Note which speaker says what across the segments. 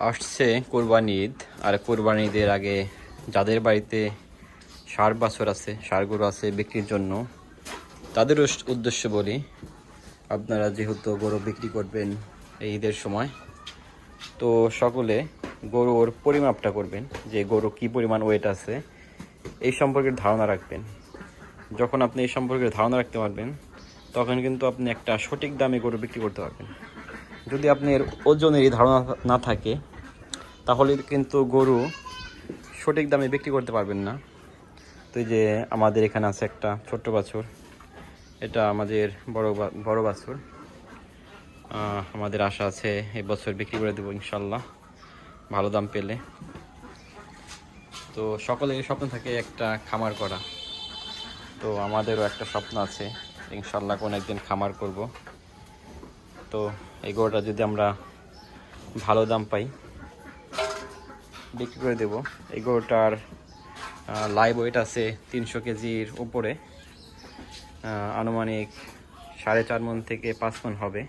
Speaker 1: আসছে কোরবানি ঈদ, আর কোরবানি ঈদের আগে যাদের বাড়িতে ষাঁড় বাছুর আছে, ষাঁড় গরু আছে বিক্রির জন্য, তাদের উদ্দেশ্য বলি, আপনারা যেহেতু গরু বিক্রি করবেন এই ঈদের সময়, তো সকলে গরুর পরিমাপটা করবেন, যে গরু কী পরিমাণ ওয়েট আছে এই সম্পর্কে ধারণা রাখবেন। যখন আপনি এই সম্পর্কে ধারণা রাখতে পারবেন, তখন কিন্তু আপনি একটা সঠিক দামে গরু বিক্রি করতে পারবেন। যদি আপনার ওজনেরই ধারণা না থাকে, তাহলে কিন্তু গরু সঠিক দামে বিক্রি করতে পারবেন না। তো এই যে আমাদের এখানে আছে একটা ছোট্ট বাছুর, এটা আমাদের বড় বাছুর। আমাদের আশা আছে এই বছর বিক্রি করে দেবো ইনশাল্লাহ, ভালো দাম পেলে। তো সকলের স্বপ্ন থাকে একটা খামার করা, তো আমাদেরও একটা স্বপ্ন আছে, ইনশাল্লাহ কোনো একদিন খামার করব। তো এই গরুটা যদি আমরা ভালো দাম পাই, বিক্রি করে দেব। এই গরুটার লাইভ ওয়েট আছে 300 কেজির উপরে, আনুমানিক 4.5 মণ থেকে 5 মণ হবে।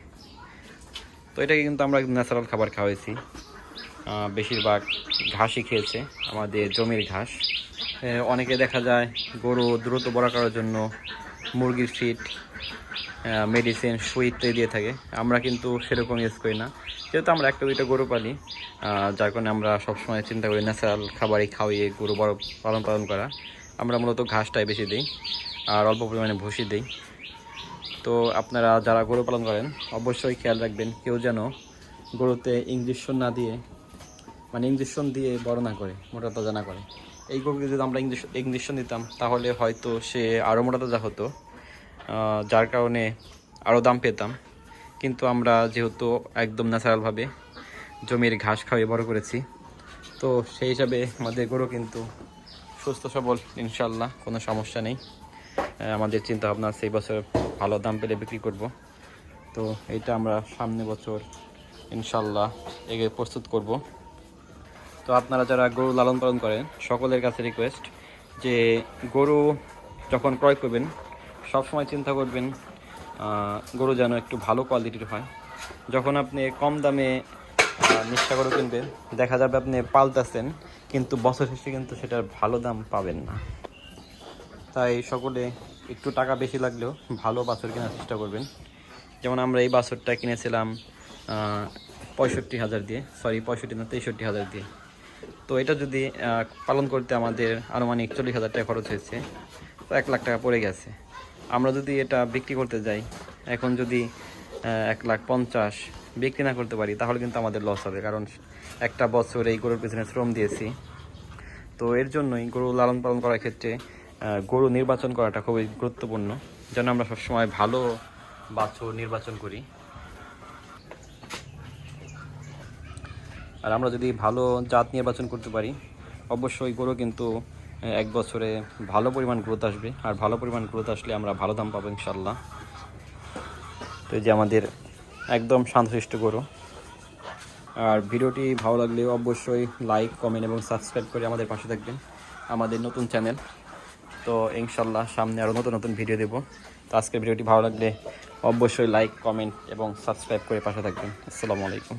Speaker 1: তো এটাকে কিন্তু আমরা ন্যাচারাল খাবার খাওয়াইছি, বেশিরভাগ ঘাসই খেয়েছে, আমাদের জমির ঘাস। অনেকে দেখা যায় গরু দ্রুত বড় করার জন্য মুরগির ফিড, মেডিসিন, সুই ইত্যাদি দিয়ে থাকে। আমরা কিন্তু সেরকম ইউজ করি না, যেহেতু আমরা একটা দুইটা গরু পালি, যার কারণে আমরা সবসময় চিন্তা করি ন্যাচারাল খাবারই খাওয়িয়ে গরু বড় পালন করা। আমরা মূলত ঘাসটাই বেশি দিই আর অল্প পরিমাণে ভুসি দিই। তো আপনারা যারা গরু পালন করেন অবশ্যই খেয়াল রাখবেন, কেউ যেন গরুতে ইঞ্জেকশন না দিয়ে, মানে ইঞ্জেকশন দিয়ে বড় না করে, মোটা তাজা না করে। এই গরুকে যদি আমরা ইঞ্জেকশন দিতাম, তাহলে হয়তো সে আরও মোটা তাজা হতো, যার কারণে আরও দাম পেতাম। কিন্তু আমরা যেহেতু একদম ন্যাচারালভাবে জমির ঘাস খাওয়িয়ে বড় করেছি, তো সেই হিসাবে আমাদের গরু কিন্তু সুস্থ সবল, ইনশাল্লাহ কোনো সমস্যা নেই। আমাদের চিন্তা ভাবনা সেই বছর ভালো দাম পেলে বিক্রি করব। তো এইটা আমরা সামনে বছর ইনশাল্লাহ এগিয়ে প্রস্তুত করব। তো আপনারা যারা গরু লালন পালন করেন, সকলের কাছে রিকোয়েস্ট যে গরু যখন ক্রয় করবেন সবসময় চিন্তা করবেন গরু যেন একটু ভালো কোয়ালিটির হয়। যখন আপনি কম দামে নিষ্ঠা গরু কিনবেন, দেখা যাবে আপনি পালতেছেন, কিন্তু বছর শেষে কিন্তু সেটার ভালো দাম পাবেন না। তাই সকলে একটু টাকা বেশি লাগলেও ভালো বাছুর কেনার চেষ্টা করবেন। যেমন আমরা এই বাছুরটা কিনেছিলাম 65,000 দিয়ে, 63,000 দিয়ে। তো এটা যদি পালন করতে আমাদের আনুমানিক 40,000 টাকা খরচ হয়েছে, তো 1 লাখ টাকা পড়ে গেছে। আমরা যদি এটা বিক্রি করতে যাই, এখন যদি 1,50,000 বিক্রি না করতে পারি, তাহলে কিন্তু আমাদের লস হবে, কারণ একটা বছর এই গরুর পেছনে শ্রম দিয়েছি। তো এর জন্যই গরু লালন পালন করার ক্ষেত্রে গরু নির্বাচন করাটা খুবই গুরুত্বপূর্ণ, যেন আমরা সবসময় ভালো বাছুর নির্বাচন করি। আর আমরা যদি ভালো জাত নির্বাচন করতে পারি, অবশ্যই গরু কিন্তু 1 বছরে ভালো পরিমাণ গ্রোথ আসবে, আর ভালো পরিমাণ গ্রোথ আসলে আমরা ভালো দাম পাবো ইনশাল্লাহ। তো এই যে আমাদের একদম শান্তশিষ্ট গরু। আর ভিডিওটি ভালো লাগলে অবশ্যই লাইক, কমেন্ট এবং সাবস্ক্রাইব করে আমাদের পাশে থাকবেন, আমাদের নতুন চ্যানেল। তো ইনশাল্লাহ সামনে আরও নতুন ভিডিও দেবো। তো আজকের ভিডিওটি ভালো লাগলে অবশ্যই লাইক, কমেন্ট এবং সাবস্ক্রাইব করে পাশে থাকবেন। আসসালামু আলাইকুম।